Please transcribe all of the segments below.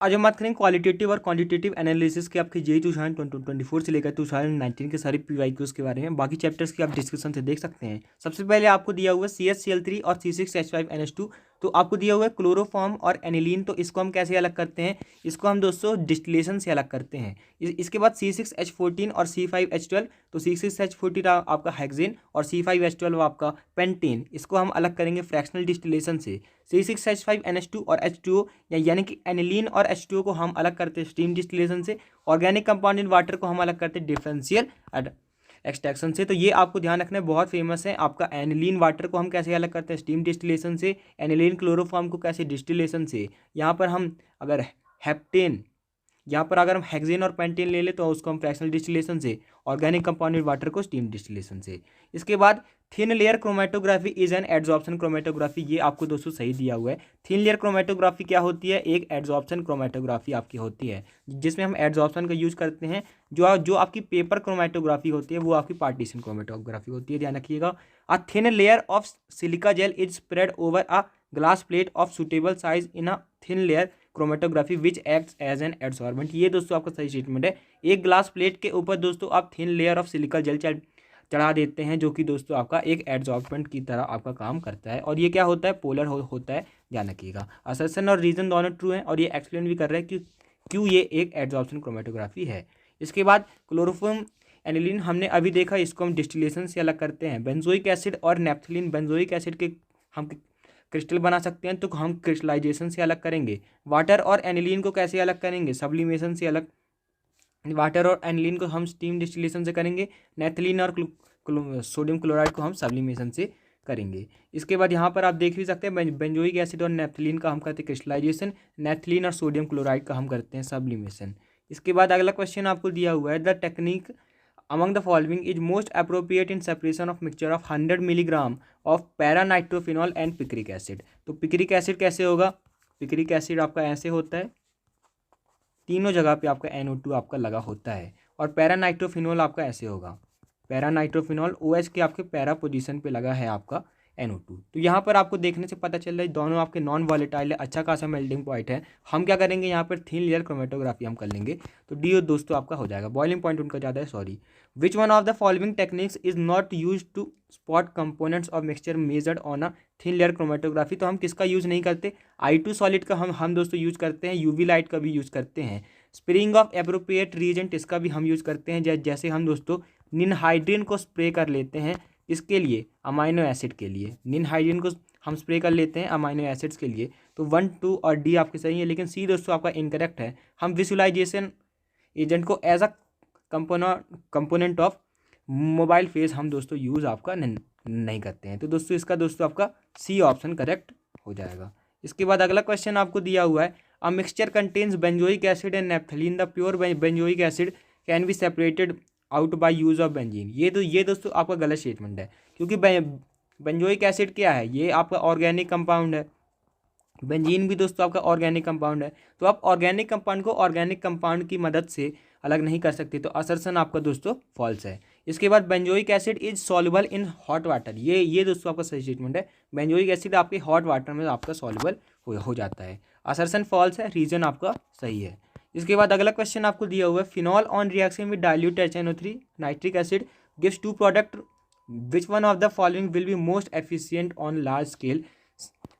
आज हम बात करेंगे क्वालिटेटिव और क्वांटिटेटिव एनालिसिस के आपके जेई 2024 से लेकर 2019 के सारे पीवाईक्यूज के बारे में। बाकी चैप्टर्स की आप डिस्क्रिप्शन से देख सकते हैं। सबसे पहले आपको दिया हुआ है CH Cl3 और C6H5NH2। तो आपको दिया हुआ है क्लोरोफॉर्म और एनिलीन। तो इसको हम कैसे अलग करते हैं? इसको हम दोस्तों डिस्टिलेशन से अलग करते हैं। इसके बाद C6H14 और C5H12। तो C6H14 आपका हेक्सेन और C5H12 आपका पेंटेन। इसको हम अलग करेंगे फ्रैक्शनल डिस्टिलेशन से। C6H5NH2 और H2O यानी कि एनिलीन और H2O को हम अलग करते हैं स्टीम डिस्टिलेशन से। ऑर्गेनिक कंपाउंड इन वाटर को हम अलग करते हैं डिफरेंशियल एक्सट्रैक्शन से। तो ये आपको ध्यान रखना है, बहुत फेमस है। आपका एनिलीन वाटर को हम कैसे अलग करते हैं? स्टीम डिस्टिलेशन से। एनिलीन क्लोरोफॉर्म को कैसे? डिस्टिलेशन से। यहाँ पर हम अगर हेप्टेन, यहाँ पर अगर हम हेक्सेन और पेंटेन ले ले तो उसको हम फ्रैक्शनल डिस्टिलेशन से। ऑर्गेनिक कंपाउंडेड वाटर को स्टीम डिस्टिलेशन से। इसके बाद thin layer chromatography is an adsorption chromatography. ये आपको दोस्तों सही दिया हुआ है। थिन लेयर क्रोमेटोग्राफी क्या होती है? एक एड्सॉर्प्शन क्रोमेटोग्राफी आपकी होती है, जिसमें हम एड्सॉर्प्शन का यूज करते हैं। जो आपकी पेपर क्रोमेटोग्राफी होती है वो आपकी पार्टीशन क्रोमेटोग्राफी होती है, ध्यान रखिएगा। A thin layer of silica gel is spread over a glass plate of suitable size in a thin layer chromatography which acts as an adsorbent. ये दोस्तों आपका सही स्टेटमेंट है। एक ग्लास प्लेट के ऊपर दोस्तों आप thin layer of silica jail चढ़ा देते हैं, जो कि दोस्तों आपका एक एड्सॉर्बेंट की तरह आपका काम करता है। और ये क्या होता है? पोलर होता है, ध्यान रखिएगा। असर्शन और रीजन दोनों ट्रू हैं और ये एक्सप्लेन भी कर रहे हैं कि क्यों ये एक एड्सॉर्प्शन क्रोमेटोग्राफी है। इसके बाद क्लोरोफॉर्म एनिलीन हमने अभी देखा, इसको हम डिस्टिलेशन से अलग करते हैं। बेंजोइक एसिड और नेप्थलीन, बेंजोइक एसिड के हम क्रिस्टल बना सकते हैं, तो हम क्रिस्टलाइजेशन से अलग करेंगे। वाटर और एनिलीन को कैसे अलग करेंगे? सब्लिमेशन से अलग। वाटर और एनिलीन को हम स्टीम डिस्टिलेशन से करेंगे। नेथलीन और सोडियम क्लोराइड को हम सब्लिमेशन से करेंगे। इसके बाद यहाँ पर आप देख भी सकते हैं बेंजोइक एसिड और नेथलीन का हम करते हैं क्रिस्टलाइजेशन, नेथलीन और सोडियम क्लोराइड का हम करते हैं सब्लिमेशन। इसके बाद अगला क्वेश्चन आपको दिया हुआ है, the technique among the following is most appropriate in separation of mixture of 100 milligram of paranitrophenol and picric acid. तो पिक्रिक एसिड कैसे होगा? पिक्रिक एसिड आपका ऐसे होता है, तीनों जगह पे आपका NO2 आपका लगा होता है। और पैरानाइट्रोफिनॉल आपका ऐसे होगा, पैरानाइट्रोफिनॉल OH के आपके पैरा पोजीशन पे लगा है आपका NO2। तो यहाँ पर आपको देखने से पता चल रहा है दोनों आपके नॉन वॉलेटाइल है, अच्छा खासा मेल्टिंग पॉइंट है। हम क्या करेंगे यहाँ पर? थिन लेयर क्रोमेटोग्राफी हम कर लेंगे। तो डी दोस्तों आपका हो जाएगा। बॉइलिंग पॉइंट उनका ज़्यादा है, sorry. Which one of the following techniques is not use to spot components of mixture measured on a thin layer chromatography. तो हम किसका यूज़ नहीं करते? I2 सॉलिड का हम दोस्तों यूज़ करते हैं। UV लाइट का भी यूज़ करते हैं। स्प्रिंग ऑफ एप्रोप्रिएट रीजेंट, इसका भी हम यूज़ करते हैं। जैसे हम दोस्तों निनहाइड्रिन को स्प्रे कर लेते हैं, इसके लिए अमाइनो एसिड के लिए निनहाइड्रिन को हम स्प्रे कर लेते हैं अमाइनो एसिड्स के लिए। तो 1, 2 और डी आपके सही है, लेकिन सी दोस्तों आपका इनकरेक्ट है। हम विजुअलाइजेशन एजेंट को as a component of mobile phase हम दोस्तों यूज़ आपका नहीं करते हैं। तो दोस्तों इसका दोस्तों आपका सी ऑप्शन करेक्ट हो जाएगा। इसके बाद अगला क्वेश्चन आपको दिया हुआ है, a mixture contains benzoic acid and naphthalene, the pure benzoic acid can be separated out by use of benzene. ये दोस्तों आपका गलत स्टेटमेंट है, क्योंकि बेंजोइक एसिड क्या है? ये आपका ऑर्गेनिक कंपाउंड है। बेंजीन भी दोस्तों आपका ऑर्गेनिक कंपाउंड है। तो आप ऑर्गेनिक कंपाउंड को ऑर्गेनिक कंपाउंड की मदद से अलग नहीं कर सकते। तो असर्शन आपका दोस्तों फॉल्स है। इसके बाद benzoic acid is soluble in hot water, ये दोस्तों आपका सही स्टेटमेंट है। बेंजोइक एसिड आपके हॉट वाटर में आपका सॉल्युबल हो जाता है। असर्शन फॉल्स है, रीजन आपका सही है। इसके बाद अगला क्वेश्चन आपको दिया हुआ है, phenol on reaction with dilute HNO3 nitric acid gives two product, which one of the following will be most efficient on large scale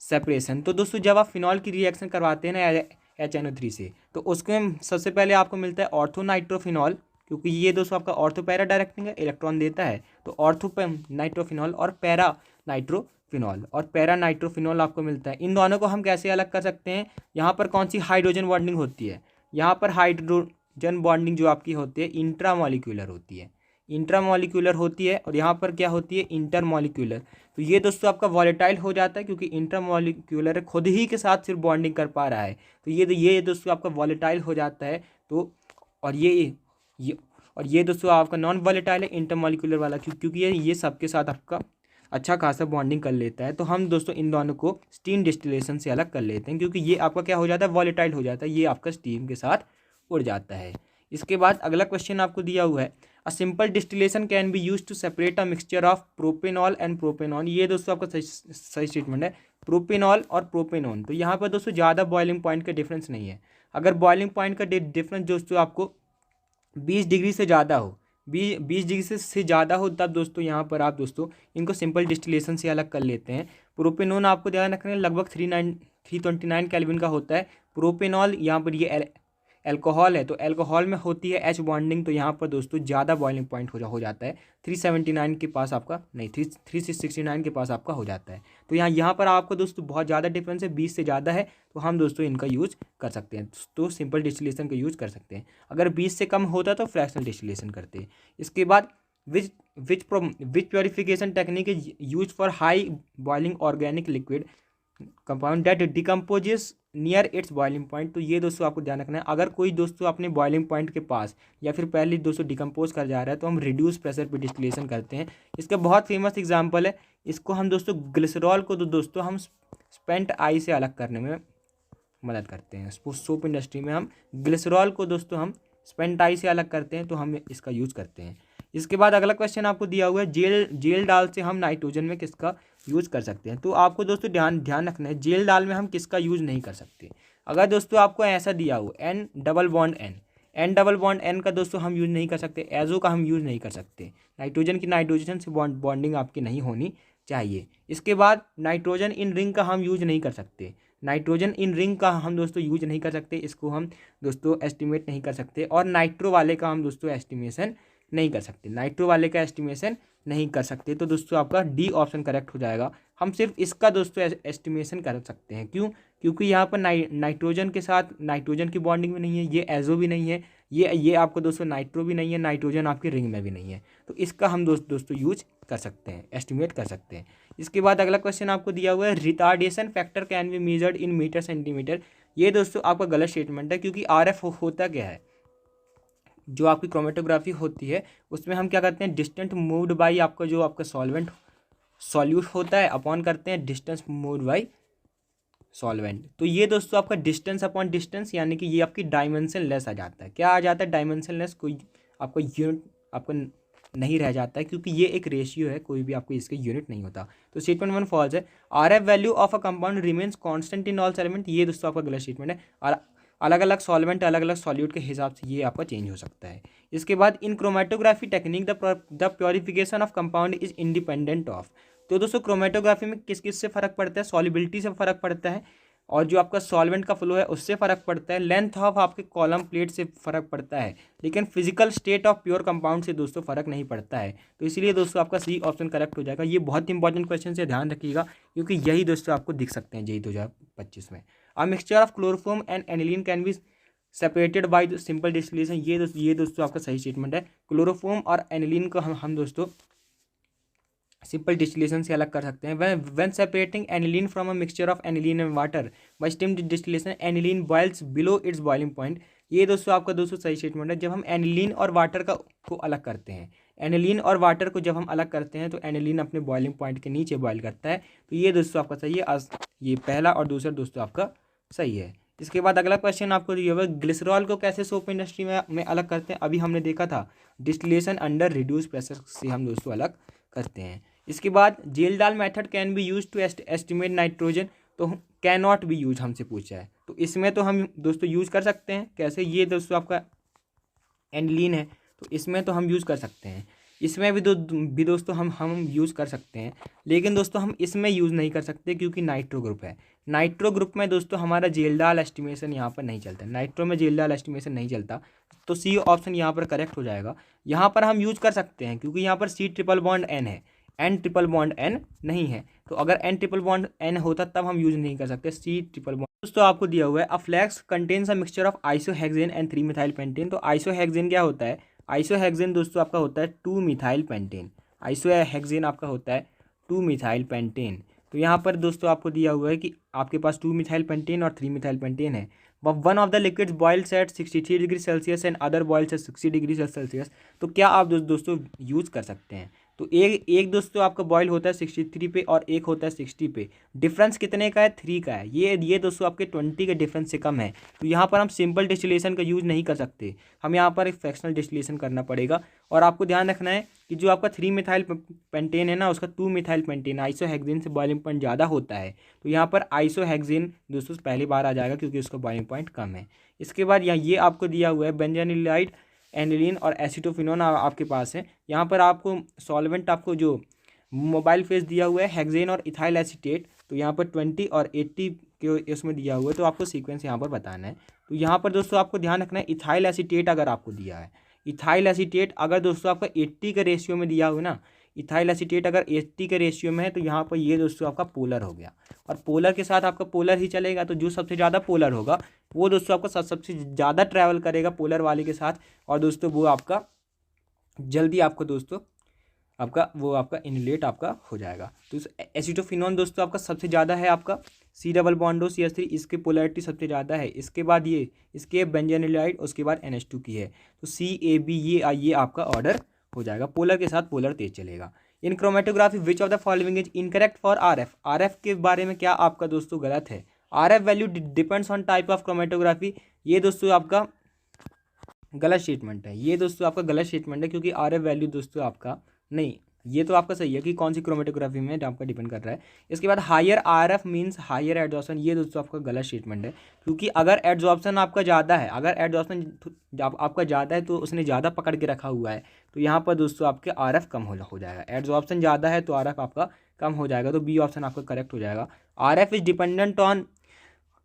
separation. तो दोस्तों जब आप फिनॉल की रिएक्शन करवाते हैं ना HNO3 से, तो उसमें सबसे पहले आपको मिलता है ऑर्थो नाइट्रोफिनॉल, क्योंकि ये दोस्तों आपका ऑर्थो पैरा डायरेक्टिंग है, इलेक्ट्रॉन देता है। तो ऑर्थो नाइट्रोफिनॉल और पैरा नाइट्रोफिनॉल, और पैरा नाइट्रोफिनॉल आपको मिलता है। इन दोनों को हम कैसे अलग कर सकते हैं? यहाँ पर कौन सी हाइड्रोजन बॉन्डिंग होती है? यहाँ पर हाइड्रोजन बॉन्डिंग जो आपकी होती है इंट्रामॉलिक्यूलर होती है, इंट्रामॉलिक्यूलर होती है। और यहाँ पर क्या होती है? इंटरमॉलिक्यूलर। तो ये दोस्तों आपका वॉलेटाइल हो जाता है, क्योंकि इंटरमॉलिक्यूलर खुद ही के साथ सिर्फ बॉन्डिंग कर पा रहा है। तो ये दोस्तों आपका वॉलेटाइल हो जाता है। तो और ये दोस्तों आपका नॉन वॉलेटाइल है इंटरमॉलिक्यूलर वाला, क्योंकि ये सबके साथ आपका अच्छा खासा बॉन्डिंग कर लेता है। तो हम दोस्तों इन दोनों को स्टीम डिस्टिलेशन से अलग कर लेते हैं, क्योंकि ये आपका क्या हो जाता है? वॉलेटाइल हो जाता है, ये आपका स्टीम के साथ उड़ जाता है। इसके बाद अगला क्वेश्चन आपको दिया हुआ है, a simple distillation can be use to separate a mixture of propanol and propanone. ये दोस्तों आपका सही स्टेटमेंट है, प्रोपेनॉल और प्रोपेनॉन। तो यहाँ पर दोस्तों ज़्यादा बॉइलिंग पॉइंट का डिफरेंस नहीं है। अगर बॉइलिंग पॉइंट का डिफरेंस दोस्तों आपको 20 डिग्री से ज़्यादा हो, 20 डिग्री से ज़्यादा हो, तब दोस्तों यहाँ पर आप दोस्तों इनको सिंपल डिस्टिलेशन से अलग कर लेते हैं। प्रोपेनॉन आपको ध्यान रखना है लगभग 329 केल्विन का होता है। प्रोपेनॉल यहाँ पर ये एल्कोहल है, तो एल्कोहल में होती है एच बॉन्डिंग, तो यहाँ पर दोस्तों ज़्यादा बॉइलिंग पॉइंट हो जाता है। 379 के पास आपका नहीं, 369 के पास आपका हो जाता है। तो यहाँ पर आपको दोस्तों बहुत ज़्यादा डिफरेंस है, 20 से ज़्यादा है, तो हम दोस्तों इनका यूज़ कर सकते हैं, तो सिंपल डिस्टिलेशन का यूज़ कर सकते हैं। अगर 20 से कम होता तो फ्रैक्शनल डिस्टिलेशन करते हैं। इसके बाद which purification technique is use for high boiling organic liquid compound that decomposes near its boiling point. तो ये दोस्तों आपको ध्यान रखना है, अगर कोई दोस्तों अपने बॉइलिंग पॉइंट के पास या फिर पहले दोस्तों डिकम्पोज कर जा रहा है तो हम रिड्यूस प्रेशर पे डिस्टिलेशन करते हैं। इसका बहुत फेमस एग्जांपल है, इसको हम दोस्तों ग्लिसरॉल को दोस्तों हम स्पेंट आई से अलग करने में मदद करते हैं। सोप इंडस्ट्री में हम ग्लिसरॉल को दोस्तों हम स्पेंट आई से अलग करते हैं, तो हम इसका यूज़ करते हैं। इसके बाद अगला क्वेश्चन आपको दिया हुआ है, जेल डाल से हम नाइट्रोजन में किसका यूज़ कर सकते हैं। तो आपको दोस्तों ध्यान रखना है, जेल डाल में हम किसका यूज़ नहीं कर सकते। अगर दोस्तों आपको ऐसा दिया हो एन डबल बॉन्ड एन का दोस्तों हम यूज़ नहीं कर सकते, एजो का हम यूज़ नहीं कर सकते, नाइट्रोजन की नाइट्रोजन से बॉन्डिंग आपकी नहीं होनी चाहिए। इसके बाद नाइट्रोजन इन रिंग का हम यूज़ नहीं कर सकते, नाइट्रोजन इन रिंग का हम दोस्तों यूज नहीं कर सकते, इसको हम दोस्तों एस्टिमेट नहीं कर सकते। और नाइट्रो वाले का हम दोस्तों एस्टिमेशन नहीं कर सकते, नाइट्रो वाले का एस्टिमेशन नहीं कर सकते। तो दोस्तों आपका डी ऑप्शन करेक्ट हो जाएगा। हम सिर्फ इसका दोस्तों एस्टिमेशन कर सकते हैं, क्यों? क्योंकि यहाँ पर नाइट्रोजन के साथ नाइट्रोजन की बॉन्डिंग में नहीं है, ये एजो भी नहीं है, ये आपको दोस्तों नाइट्रो भी नहीं है, नाइट्रोजन आपकी रिंग में भी नहीं है, तो इसका हम दोस्तों यूज कर सकते हैं, एस्टिमेट कर सकते हैं। इसके बाद अगला क्वेश्चन आपको दिया हुआ है, retardation factor can be measured in metre centimetre. ये दोस्तों आपका गलत स्टेटमेंट है, क्योंकि आरएफ होता क्या है, जो आपकी क्रोमेटोग्राफी होती है उसमें हम क्या करते हैं, डिस्टेंस मूव्ड बाई आपका जो आपका सॉल्यूट होता है अपॉन करते हैं डिस्टेंस मूव्ड बाई सॉल्वेंट। तो ये दोस्तों आपका डिस्टेंस अपॉन डिस्टेंस, यानी कि ये आपकी डायमेंशन लेस आ जाता है। क्या आ जाता है? डायमेंशन लेस, कोई आपका यूनिट आपका नहीं रह जाता है, क्योंकि ये एक रेशियो है, कोई भी आपको इसके यूनिट नहीं होता। तो स्टेटमेंट 1 फॉल्स है। RF value of a compound remains constant in all solvent, ये दोस्तों आपका गलत स्टेटमेंट है। और अलग अलग सॉल्वेंट अलग अलग सॉल्यूट के हिसाब से ये आपका चेंज हो सकता है। इसके बाद in chromatography technique the purification of compound is independent of. तो दोस्तों क्रोमेटोग्राफी में किस किस से फर्क पड़ता है? सॉलिबिलिटी से फर्क पड़ता है, और जो आपका सॉल्वेंट का फ्लो है उससे फ़र्क पड़ता है, लेंथ ऑफ आपके कॉलम प्लेट से फ़र्क पड़ता है, लेकिन physical state of pure compound से दोस्तों फ़र्क नहीं पड़ता है। तो इसलिए दोस्तों आपका सी ऑप्शन करेक्ट हो जाएगा। ये बहुत इंपॉर्टेंट क्वेश्चन से ध्यान रखिएगा, क्योंकि यही दोस्तों आपको दिख सकते हैं जेई 2025 में। अ mixture of chloroform and aniline can be separated by simple distillation, ये दोस्तों आपका सही स्टेटमेंट है। क्लोरोफॉर्म और एनिलीन को हम दोस्तों सिंपल डिस्टिलेशन से अलग कर सकते हैं। When separating aniline from a mixture of aniline and water by steam distillation aniline boils below its boiling point. ये दोस्तों आपका दोस्तों सही स्टेटमेंट है। जब हम एनिलीन और वाटर को अलग करते हैं, एनिलीन और वाटर को जब हम अलग करते हैं तो एनिलीन अपने बॉइलिंग पॉइंट के नीचे बॉइल करता है। तो ये दोस्तों आपका सही है, ये पहला और दूसरा दोस्तों आपका सही है। इसके बाद अगला क्वेश्चन आपको दिया हुआ है, ग्लिसरॉल को कैसे सोप इंडस्ट्री में अलग करते हैं। अभी हमने देखा था डिस्टिलेशन अंडर रिड्यूस प्रेशर से हम दोस्तों अलग करते हैं। इसके बाद Kjeldahl method can be use to estimate nitrogen, तो कैन नॉट बी यूज हमसे पूछा है। तो इसमें तो हम दोस्तों यूज कर सकते हैं, कैसे? ये दोस्तों आपका एनिलीन है, तो इसमें तो हम यूज़ कर सकते हैं, इसमें भी दोस्तों हम यूज़ कर सकते हैं, लेकिन दोस्तों हम इसमें यूज़ नहीं कर सकते क्योंकि नाइट्रो ग्रुप है। नाइट्रो ग्रुप में दोस्तों हमारा जेल डाल एस्टिमेशन यहाँ पर नहीं चलता, नाइट्रो में जेल डाल एस्टिमेशन नहीं चलता, तो सी ऑप्शन यहाँ पर करेक्ट हो जाएगा। यहाँ पर हम यूज़ कर सकते हैं क्योंकि यहाँ पर सी ट्रिपल बॉन्ड एन है, एन ट्रिपल बॉन्ड एन नहीं है। तो अगर एन ट्रिपल बॉन्ड एन होता तब हम यूज़ नहीं कर सकते, सी ट्रिपल बॉन्ड। दोस्तों आपको दिया हुआ है, a flask contains a mixture of isohexane and 3 methyl pentane. तो आइसोहेक्सेन क्या होता है? आइसोहेक्सेन दोस्तों आपका होता है 2 मिथाइल पेंटेन। आइसोहेक्सेन आपका होता है 2 मिथाइल पेंटेन। तो यहाँ पर दोस्तों आपको दिया हुआ है कि आपके पास 2 मिथाइल पेंटेन और 3 मिथाइल पेंटेन है। One of the liquids boils at 63 degree Celsius and other boils at 60 degree Celsius. तो क्या आप दोस्तों यूज़ कर सकते हैं? तो एक एक दोस्तों आपका बॉयल होता है 63 पे और एक होता है 60 पे। डिफरेंस कितने का है? 3 का है। ये दोस्तों आपके 20 के डिफरेंस से कम है। तो यहाँ पर हम सिंपल डिस्टिलेशन का यूज़ नहीं कर सकते, हम यहाँ पर एक फ्रैक्शनल डिस्टिलेशन करना पड़ेगा। और आपको ध्यान रखना है कि जो आपका 3 मिथाइल पेंटेन है ना, उसका 2 मिथाइल पेंटेन आइसोहेक्सेन से बॉइलिंग पॉइंट ज़्यादा होता है। तो यहाँ पर आइसोहेक्सेन दोस्तों पहली बार आ जाएगा क्योंकि उसका बॉइलिंग पॉइंट कम है। इसके बाद यहाँ ये आपको दिया हुआ है बेंजानिलाइड, एनिलीन और एसिटोफिनोन आपके पास है। यहाँ पर आपको सॉल्वेंट आपको जो मोबाइल फेज दिया हुआ है हेक्सेन और इथाइल एसीटेट, तो यहाँ पर 20 और 80 के उसमें दिया हुआ है। तो आपको सीक्वेंस यहाँ पर बताना है। तो यहाँ पर दोस्तों आपको ध्यान रखना है इथाइल एसीटेट अगर आपको दिया है, इथाइल एसीटेट अगर दोस्तों आपका 80 के रेशियो में दिया हुआ ना, इथाइल एसीटेट अगर 80 के रेशियो में है तो यहाँ पर ये दोस्तों आपका पोलर हो गया। और पोलर के साथ आपका पोलर ही चलेगा, तो जो सबसे ज़्यादा पोलर होगा वो दोस्तों आपका सबसे ज़्यादा ट्रैवल करेगा पोलर वाले के साथ, और दोस्तों वो आपका जल्दी आपको दोस्तों आपका इनलेट आपका हो जाएगा। तो एसिटोफिनोन दोस्तों आपका सबसे ज़्यादा है, आपका C डबल बॉन्डो CH3, इसकी पोलैरिटी सबसे ज़्यादा है। इसके बाद इसके बेंजानिलाइड, उसके बाद NH2 की है। तो CAB ये आपका ऑर्डर हो जाएगा। पोलर के साथ पोलर तेज चलेगा। In chromatography which of the following is incorrect for RF के बारे में क्या आपका दोस्तों गलत है? RF value depends on type of chromatography, ये दोस्तों आपका गलत स्टेटमेंट है। ये दोस्तों आपका गलत स्टेटमेंट है क्योंकि RF वैल्यू दोस्तों आपका नहीं, ये तो आपका सही है कि कौन सी क्रोमेटोग्राफी में आपका डिपेंड कर रहा है। इसके बाद higher RF means higher adsorption, ये दोस्तों आपका गलत स्टेटमेंट है क्योंकि अगर एडजॉर्प्शन आपका ज़्यादा है, अगर एडजॉर्प्शन आपका ज़्यादा है तो उसने ज़्यादा पकड़ के रखा हुआ है, तो यहाँ पर दोस्तों आपके RF कम हो जाएगा। एडजॉर्प्शन ज़्यादा है तो RF आपका कम हो जाएगा, तो B ऑप्शन आपका करेक्ट हो जाएगा। RF is dependent on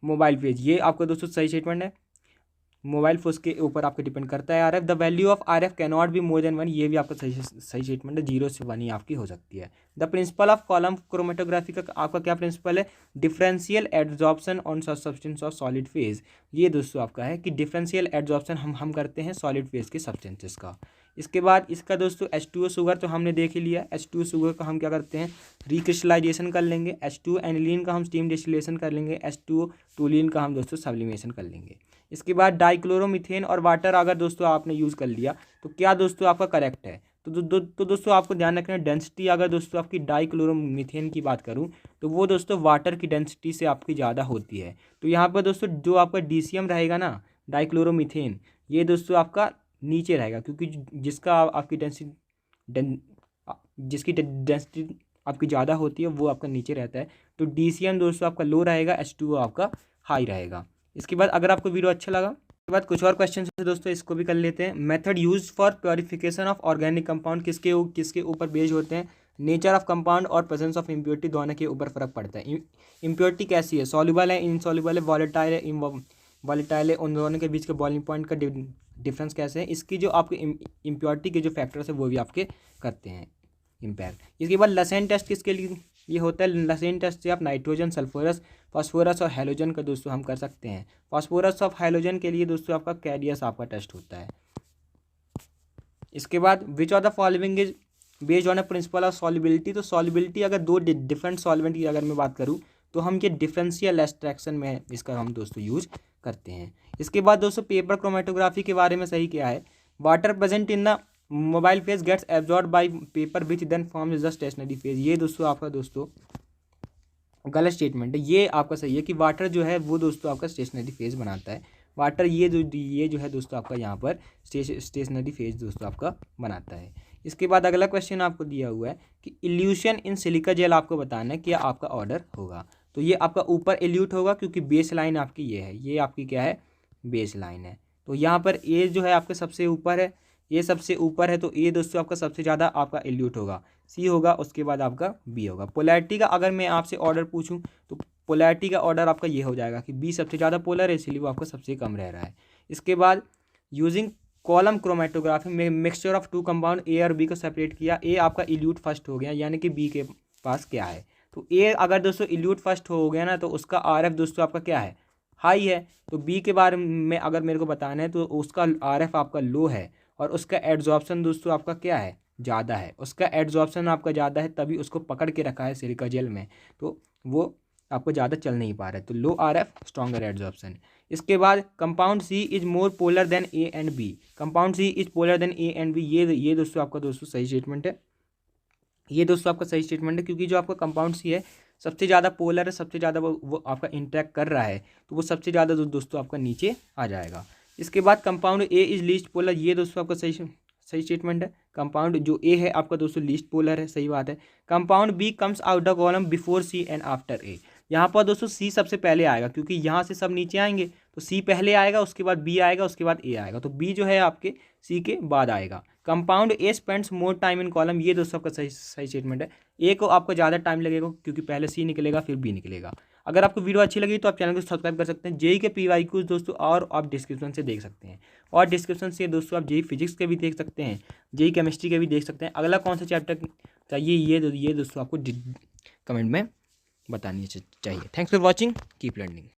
mobile phase, ये आपका दोस्तों सही स्टेटमेंट है। मोबाइल फोन के ऊपर आपको डिपेंड करता है RF। The value of RF can not be more than 1, ये भी आपका सही स्टेटमेंट है। 0 से 1 ही आपकी हो सकती है। The principle of column chromatography का आपका क्या प्रिंसिपल है? Differential adsorption on substance of solid phase, ये दोस्तों आपका है कि डिफरेंशियल एडजॉर्प्शन हम करते हैं सॉलिड फेज के सब्सटेंसेस का। इसके बाद इसका दोस्तों H2O शुगर तो हमने देख ही लिया। H2O शुगर का हम क्या करते हैं? रिक्रिस्टलाइजेशन कर लेंगे। H2O एनिलीन का हम स्टीम डिस्टिलेशन कर लेंगे। H2O टोलिन का हम दोस्तों सब्लिमेशन कर लेंगे। इसके बाद डाइक्लोरोमीथेन और वाटर अगर दोस्तों आपने यूज़ कर लिया तो क्या दोस्तों आपका करेक्ट है? तो दोस्तों आपको ध्यान रखना है डेंसिटी, अगर दोस्तों आपकी डाइक्लोरोमीथेन की बात करूं तो वो दोस्तों वाटर की डेंसिटी से आपकी ज़्यादा होती है। तो यहाँ पर दोस्तों जो आपका DCM रहेगा ना, डाइक्लोरोमीथेन, ये दोस्तों आपका नीचे रहेगा क्योंकि जिसकी डेंसिटी आपकी ज़्यादा होती है वो आपका नीचे रहता है। तो DCM दोस्तों आपका लो रहेगा, H2O आपका हाई रहेगा। इसके बाद अगर आपको वीडियो अच्छा लगा, इसके बाद कुछ और क्वेश्चन है दोस्तों, इसको भी कर लेते हैं। Method use for purification of organic compound किसके ऊपर बेस्ड होते हैं? नेचर ऑफ कंपाउंड और प्रेजेंस ऑफ इम्प्योरिटी, दोनों के ऊपर फर्क पड़ता है। इम्प्योरिटी कैसी है? सॉल्युबल है, इनसॉल्युबल है, वॉलेटाइल है, वॉलेटाइल है, उन दोनों के बीच के बॉइलिंग पॉइंट का डिफरेंस कैसे है? इसकी जो आपके इम्प्योरिटी के जो फैक्टर्स है वो भी आपके करते हैं इम्पैक्ट। इसके बाद लसेंट टेस्ट किसके लिए ये होता है? लसेंट टेस्ट से आप नाइट्रोजन, सल्फोरस, फास्फोरस और हैलोजन का दोस्तों हम कर सकते हैं। फास्फोरस ऑफ हैलोजन के लिए दोस्तों आपका कैरियस आपका टेस्ट होता है। इसके बाद विच of the following is based on a principle of solubility, तो सॉल्युबिलिटी अगर दो डिफरेंट सॉल्वेंट की अगर मैं बात करूँ तो हम ये डिफरेंशियल एक्सट्रैक्शन में इसका हम दोस्तों यूज करते हैं। इसके बाद दोस्तों पेपर क्रोमेटोग्राफी के बारे में सही क्या है? Water present in the mobile phase gets absorb by paper which then forms the stationary phase, ये दोस्तों आपका दोस्तों गलत स्टेटमेंट है। ये आपका सही है कि वाटर जो है वो दोस्तों आपका स्टेशनरी फेज बनाता है। वाटर ये जो है दोस्तों आपका यहाँ पर स्टेशनरी फेज दोस्तों आपका बनाता है। इसके बाद अगला क्वेश्चन आपको दिया हुआ है कि इल्यूशन इन सिलिका जेल आपको बताना है क्या आपका ऑर्डर होगा। तो ये आपका ऊपर इल्यूट होगा क्योंकि बेस लाइन आपकी ये है, ये आपकी क्या है? बेस लाइन है। तो यहाँ पर ए जो है आपके सबसे ऊपर है, ये सबसे ऊपर है, तो ए दोस्तों आपका सबसे ज़्यादा आपका इल्यूट होगा, सी होगा, उसके बाद आपका बी होगा। पोलैरिटी का अगर मैं आपसे ऑर्डर पूछूं तो पोलैरिटी का ऑर्डर आपका ये हो जाएगा कि बी सबसे ज़्यादा पोलर है, इसलिए वो आपका सबसे कम रह रहा है। इसके बाद यूजिंग कॉलम क्रोमेटोग्राफी में mixture of two compound A और बी को सेपरेट किया, ए आपका इल्यूट फर्स्ट हो गया, यानी कि बी के पास क्या है? तो ए अगर दोस्तों इल्यूट फर्स्ट हो गया ना तो उसका RF दोस्तों आपका क्या है? हाई है। तो बी के बारे में अगर मेरे को बताना है तो उसका RF आपका लो है और उसका एड्जॉर्प्शन दोस्तों आपका क्या है? ज़्यादा है। उसका एड्जॉर्प्शन आपका ज़्यादा है तभी उसको पकड़ के रखा है सिलिका जेल में, तो वो आपको ज़्यादा चल नहीं पा रहा है। तो लो RF स्ट्रॉन्गर एड्जॉर्प्शन। इसके बाद compound C is more polar than A and B, compound C is polar than A and B, ये दोस्तों आपका दोस्तों सही स्टेटमेंट है। ये दोस्तों आपका सही स्टेटमेंट है, क्योंकि जो आपका कंपाउंड सी है सबसे ज़्यादा पोलर है, सबसे ज़्यादा वो आपका इंटरेक्ट कर रहा है, तो वो सबसे ज़्यादा दोस्तों आपका नीचे आ जाएगा। इसके बाद compound A is least polar, ये दोस्तों आपका सही स्टेटमेंट है। कंपाउंड जो ए है आपका दोस्तों लीस्ट पोलर है, सही बात है। Compound B comes out the column before C and after A, यहाँ पर दोस्तों सी सबसे पहले आएगा, क्योंकि यहाँ से सब नीचे आएंगे तो सी पहले आएगा, उसके बाद बी आएगा, उसके बाद ए आएगा, तो बी जो है आपके सी के बाद आएगा। Compound A spends more time in column, ये दोस्तों आपका सही स्टेटमेंट है। ए को आपको ज़्यादा टाइम लगेगा, क्योंकि पहले सी निकलेगा फिर बी निकलेगा। अगर आपको वीडियो अच्छी लगी तो आप चैनल को सब्सक्राइब कर सकते हैं। जेई के PYQs दोस्तों और आप डिस्क्रिप्शन से देख सकते हैं, और डिस्क्रिप्शन से दोस्तों आप जेई फिजिक्स के भी देख सकते हैं, जेई केमिस्ट्री के भी देख सकते हैं। अगला कौन सा चैप्टर चाहिए ये दोस्तों आपको कमेंट में बतानी चाहिए। Thanks for watching, keep learning.